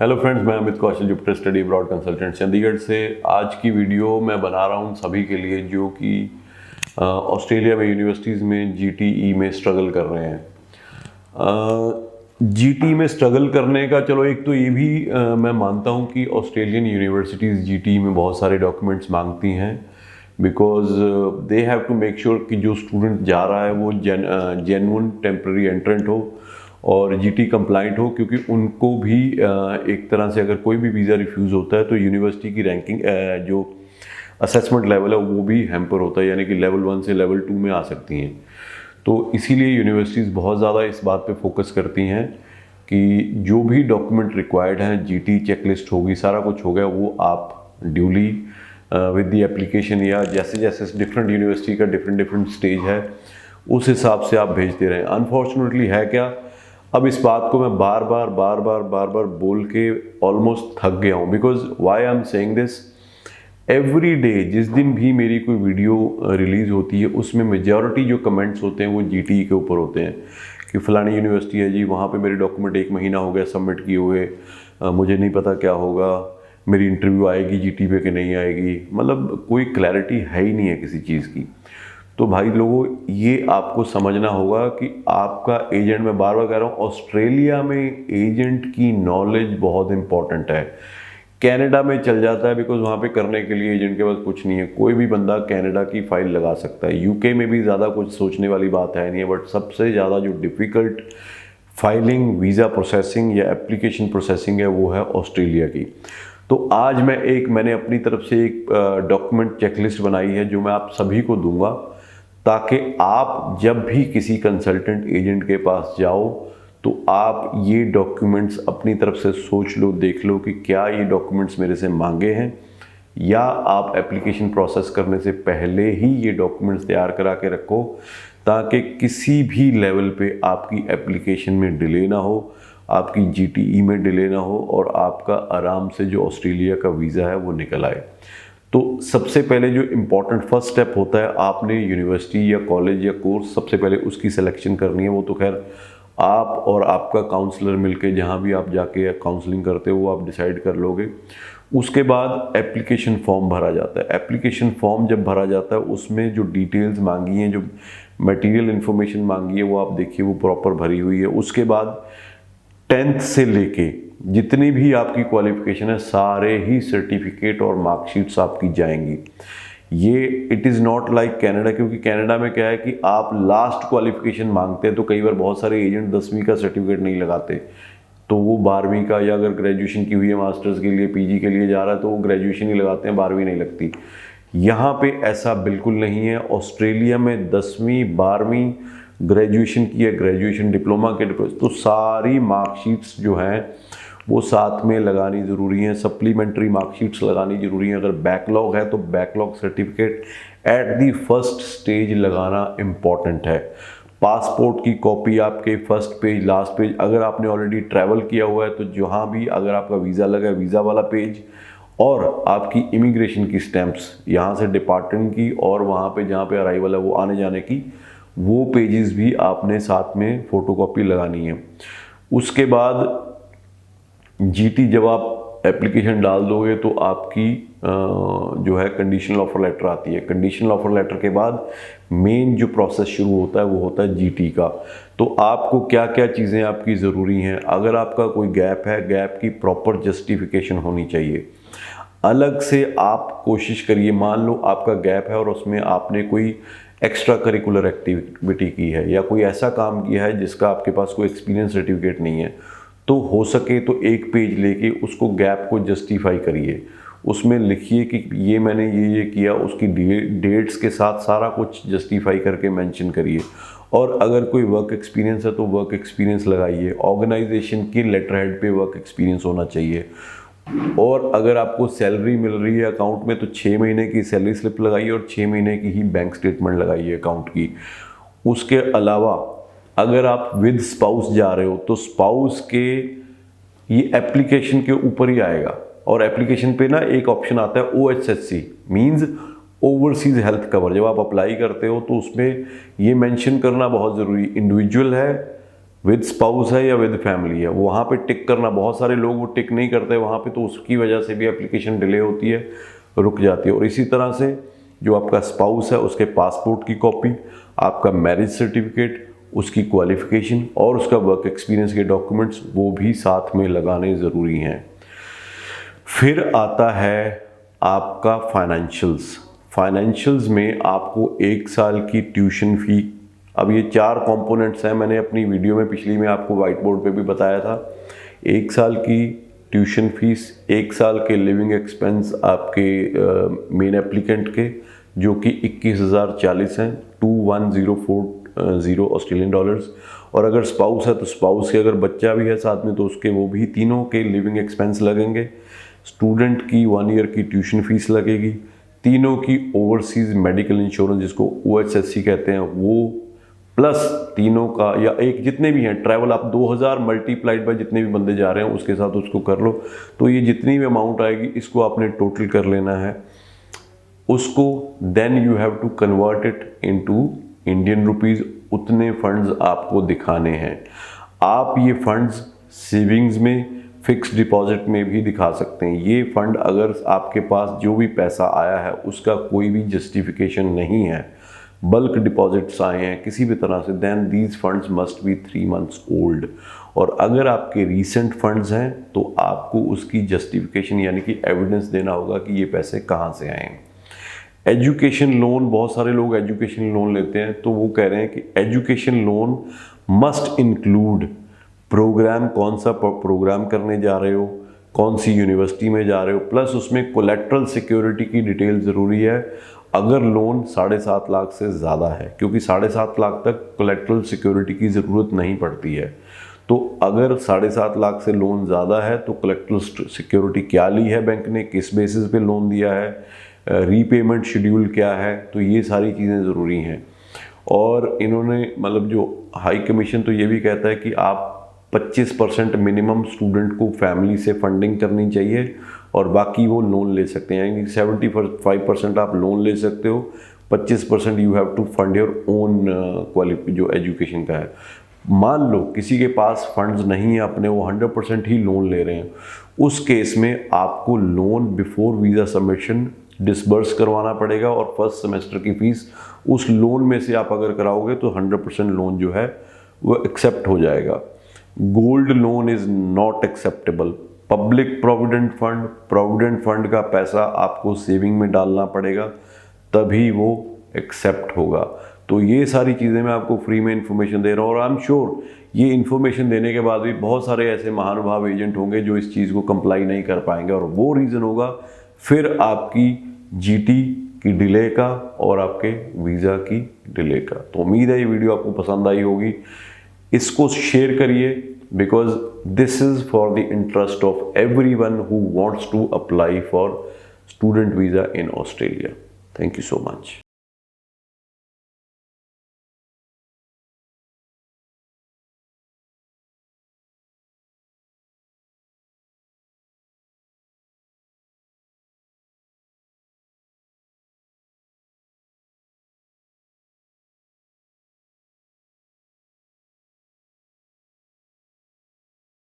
Hello friends, मैं Amit Kaushal, Jupiter study abroad consultant Chandigarh से। आज की वीडियो मैं बना रहा हूँ सभी के लिए जो कि ऑस्ट्रेलिया में यूनिवर्सिटीज़ में जीटीई में स्ट्रगल कर रहे हैं। जीटी में स्ट्रगल करने का, चलो एक तो ये भी मैं मानता हूँ कि ऑस्ट्रेलियन यूनिवर्सिटीज़ जीटी में बहुत सारे डॉक्यूमेंट्स मांगती हैं, because they have to make sure कि जो स्टूडेंट जा रहा है वो जेन्युइन टेम्प्रेरी एंट्रेंट हो और जीटी कंप्लाइंट हो, क्योंकि उनको भी एक तरह से अगर कोई भी वीज़ा रिफ्यूज़ होता है तो यूनिवर्सिटी की रैंकिंग जो असेसमेंट लेवल है वो भी हैम्पर होता है, यानी कि लेवल 1 से लेवल 2 में आ सकती हैं। तो इसीलिए यूनिवर्सिटीज़ बहुत ज़्यादा इस बात पे फोकस करती हैं कि जो भी डॉक्यूमेंट रिक्वायर्ड हैं, जीटी चेकलिस्ट होगी, सारा कुछ हो गया, वो आप ड्यूली विद द एप्लीकेशन या जैसे जैसे डिफरेंट यूनिवर्सिटी का डिफरेंट स्टेज है उस हिसाब से आप भेजते रहें। अनफॉर्चुनेटली है क्या, अब इस बात को मैं बार बार बोल के ऑलमोस्ट थक गया हूँ, because why I am saying this, every day जिस दिन भी मेरी कोई वीडियो रिलीज़ होती है उसमें मेजॉरिटी जो कमेंट्स होते हैं वो जीटी के ऊपर होते हैं कि फ़लानी यूनिवर्सिटी है जी, वहाँ पे मेरे डॉक्यूमेंट 1 महीना हो गया सबमिट किए हुए, मुझे नहीं पता क्या होगा, मेरी इंटरव्यू आएगी जीटी पे कि नहीं आएगी। मतलब कोई क्लैरिटी है ही नहीं है किसी चीज़ की। तो भाई लोगों, ये आपको समझना होगा कि आपका एजेंट, मैं बार बार कह रहा हूँ, ऑस्ट्रेलिया में एजेंट की नॉलेज बहुत इंपॉर्टेंट है। कनाडा में चल जाता है बिकॉज वहाँ पे करने के लिए एजेंट के पास कुछ नहीं है, कोई भी बंदा कनाडा की फाइल लगा सकता है। यूके में भी ज़्यादा कुछ सोचने वाली बात है नहीं है, बट सबसे ज़्यादा जो डिफ़िकल्ट फाइलिंग, वीज़ा प्रोसेसिंग या एप्लीकेशन प्रोसेसिंग है वो है ऑस्ट्रेलिया की। तो आज मैंने अपनी तरफ से एक डॉक्यूमेंट चेकलिस्ट बनाई है जो मैं आप सभी को दूंगा, ताकि आप जब भी किसी कंसल्टेंट एजेंट के पास जाओ तो आप ये डॉक्यूमेंट्स अपनी तरफ से सोच लो, देख लो कि क्या ये डॉक्यूमेंट्स मेरे से मांगे हैं, या आप एप्लीकेशन प्रोसेस करने से पहले ही ये डॉक्यूमेंट्स तैयार करा के रखो, ताकि किसी भी लेवल पे आपकी एप्लीकेशन में डिले ना हो, आपकी जीटीई में डिले ना हो और आपका आराम से जो ऑस्ट्रेलिया का वीज़ा है वो निकल आए। तो सबसे पहले जो इम्पॉर्टेंट फर्स्ट स्टेप होता है, आपने यूनिवर्सिटी या कॉलेज या कोर्स सबसे पहले उसकी सिलेक्शन करनी है। वो तो खैर आप और आपका काउंसलर मिलके जहाँ भी आप जाके काउंसलिंग करते हो वो आप डिसाइड कर लोगे। उसके बाद एप्लीकेशन फॉर्म भरा जाता है। एप्लीकेशन फॉर्म जब भरा जाता है उसमें जो डिटेल्स मांगी हैं, जो मटेरियल इन्फॉर्मेशन मांगी है, वो आप देखिए वो प्रॉपर भरी हुई है। उसके बाद 10th से लेके जितनी भी आपकी क्वालिफिकेशन है सारे ही सर्टिफिकेट और मार्कशीट्स आपकी जाएंगी। ये it is not like Canada, क्योंकि कनाडा में क्या है कि आप लास्ट क्वालिफिकेशन मांगते हैं, तो कई बार बहुत सारे एजेंट 10वीं का सर्टिफिकेट नहीं लगाते, तो वो 12वीं का, या अगर ग्रेजुएशन की हुई है मास्टर्स के लिए, पीजी के लिए जा रहा है तो वो ग्रेजुएशन ही लगाते हैं, 12वीं नहीं लगती। यहाँ पे ऐसा बिल्कुल नहीं है। ऑस्ट्रेलिया में 10वीं 12वीं ग्रेजुएशन की है, ग्रेजुएशन डिप्लोमा के तो सारी मार्कशीट्स जो हैं वो साथ में लगानी ज़रूरी है। सप्लीमेंट्री मार्कशीट्स लगानी ज़रूरी है। अगर बैकलॉग है तो backlog certificate at the first stage लगाना इम्पॉर्टेंट है। पासपोर्ट की कॉपी आपके फर्स्ट पेज, लास्ट पेज, अगर आपने ऑलरेडी ट्रैवल किया हुआ है तो जहाँ भी अगर आपका वीज़ा लगा है वीज़ा वाला पेज, और आपकी इमिग्रेशन की स्टैंप्स यहाँ से डिपार्टमेंट की और वहाँ पे जहाँ पे अराइवल है वो आने जाने की, वो पेजेस भी आपने साथ में फ़ोटोकॉपी लगानी है। उसके बाद जीटी जब आप एप्लीकेशन डाल दोगे तो आपकी जो है कंडीशनल ऑफर लेटर आती है। कंडीशनल ऑफर लेटर के बाद मेन जो प्रोसेस शुरू होता है वो होता है जीटी का। तो आपको क्या क्या चीज़ें आपकी ज़रूरी हैं, अगर आपका कोई गैप है, गैप की प्रॉपर जस्टिफिकेशन होनी चाहिए। अलग से आप कोशिश करिए, मान लो आपका गैप है और उसमें आपने कोई एक्स्ट्रा करिकुलर एक्टिविटी की है या कोई ऐसा काम किया है जिसका आपके पास कोई एक्सपीरियंस सर्टिफिकेट नहीं है, तो हो सके तो एक पेज लेके उसको गैप को जस्टिफाई करिए। उसमें लिखिए कि ये मैंने ये किया, उसकी डेट्स के साथ सारा कुछ जस्टिफाई करके मेंशन करिए। और अगर कोई वर्क एक्सपीरियंस है तो वर्क एक्सपीरियंस लगाइए। ऑर्गेनाइजेशन की लेटर हेड पे वर्क एक्सपीरियंस होना चाहिए। और अगर आपको सैलरी मिल रही है अकाउंट में तो 6 महीने की सैलरी स्लिप लगाइए और 6 महीने की ही बैंक स्टेटमेंट लगाइए अकाउंट की। उसके अलावा अगर आप विद स्पाउस जा रहे हो तो स्पाउस के ये एप्लीकेशन के ऊपर ही आएगा, और एप्लीकेशन पे ना एक ऑप्शन आता है OHSC, means overseas health cover. जब आप अप्लाई करते हो तो उसमें ये मेंशन करना बहुत ज़रूरी, इंडिविजुअल है विद स्पाउस है या विद फैमिली है, वहाँ पे टिक करना, बहुत सारे लोग वो टिक नहीं करते वहाँ पे, तो उसकी वजह से भी एप्लीकेशन डिले होती है, रुक जाती है। और इसी तरह से जो आपका स्पाउस है उसके पासपोर्ट की कॉपी, आपका मैरिज सर्टिफिकेट, उसकी क्वालिफिकेशन और उसका वर्क एक्सपीरियंस के डॉक्यूमेंट्स वो भी साथ में लगाने ज़रूरी हैं। फिर आता है आपका फाइनेंशियल्स में आपको 1 साल की ट्यूशन फ़ी, अब ये 4 कंपोनेंट्स हैं, मैंने अपनी वीडियो में पिछली में आपको वाइट बोर्ड पे भी बताया था। 1 साल की ट्यूशन फीस, 1 साल के लिविंग एक्सपेंस आपके मेन एप्लीकेंट के जो कि 21,040 हैं, 21,040 ऑस्ट्रेलियन डॉलर्स। और अगर स्पाउस है तो स्पाउस के, अगर बच्चा भी है साथ में तो उसके वो भी तीनों के लिविंग एक्सपेंस लगेंगे। स्टूडेंट की 1 ईयर की ट्यूशन फीस लगेगी, तीनों की ओवरसीज़ मेडिकल इंश्योरेंस जिसको OHSC कहते हैं वो, प्लस तीनों का या एक जितने भी हैं ट्रैवल, आप 2000 मल्टीप्लाइड बाय जितने भी बंदे जा रहे हैं उसके साथ उसको कर लो, तो ये जितनी भी अमाउंट आएगी इसको आपने टोटल कर लेना है उसको। Then you have to convert it into Indian rupees, उतने फंड्स आपको दिखाने हैं। आप ये फंड्स सेविंग्स में, फिक्स डिपॉजिट में भी दिखा सकते हैं। ये फंड अगर आपके पास जो भी पैसा आया है उसका कोई भी जस्टिफिकेशन नहीं है, बल्क डिपॉजिट्स आए हैं किसी भी तरह से, then these funds must be 3 months old. और अगर आपके रीसेंट फंड्स हैं तो आपको उसकी जस्टिफिकेशन यानी कि एविडेंस देना होगा कि ये पैसे कहाँ से आए हैं। एजुकेशन लोन, बहुत सारे लोग एजुकेशन लोन लेते हैं तो वो कह रहे हैं कि education loan must include programme, कौन सा प्रोग्राम करने जा रहे हो, कौन सी यूनिवर्सिटी में जा रहे हो, प्लस उसमें कोलेट्रल सिक्योरिटी की डिटेल ज़रूरी है अगर लोन 7.5 लाख से ज़्यादा है, क्योंकि 7.5 लाख तक कोलेट्रल सिक्योरिटी की ज़रूरत नहीं पड़ती है। तो अगर 7.5 लाख से लोन ज़्यादा है तो कोलेट्रल सिक्योरिटी क्या ली है बैंक ने, किस बेसिस पे लोन दिया है, रीपेमेंट शेड्यूल क्या है, तो ये सारी चीज़ें ज़रूरी हैं। और इन्होंने मतलब जो हाई कमीशन तो ये भी कहता है कि आप 25% मिनिमम स्टूडेंट को फैमिली से फंडिंग करनी चाहिए और बाकी वो लोन ले सकते हैं, यानी 75% आप लोन ले सकते हो, 25% you have to fund your own जो एजुकेशन का है। मान लो किसी के पास फंड्स नहीं है अपने, वो 100% ही लोन ले रहे हैं, उस केस में आपको loan before visa submission disburse करवाना पड़ेगा और फर्स्ट सेमेस्टर की फ़ीस उस लोन में से आप अगर कराओगे तो 100% लोन जो है वो एक्सेप्ट हो जाएगा। Gold loan is not acceptable. Public provident fund का पैसा आपको सेविंग में डालना पड़ेगा तभी वो एक्सेप्ट होगा। तो ये सारी चीज़ें मैं आपको फ्री में इन्फॉर्मेशन दे रहा हूँ और आई एम श्योर ये इन्फॉर्मेशन देने के बाद भी बहुत सारे ऐसे महानुभाव एजेंट होंगे जो इस चीज़ को कंप्लाई नहीं कर पाएंगे और वो रीज़न होगा फिर आपकी जीटी की डिले का और आपके वीज़ा की डिले का। तो उम्मीद है ये वीडियो आपको पसंद आई होगी, इसको शेयर करिए because this is for the interest of everyone who wants to apply for student visa in Australia. Thank you so much.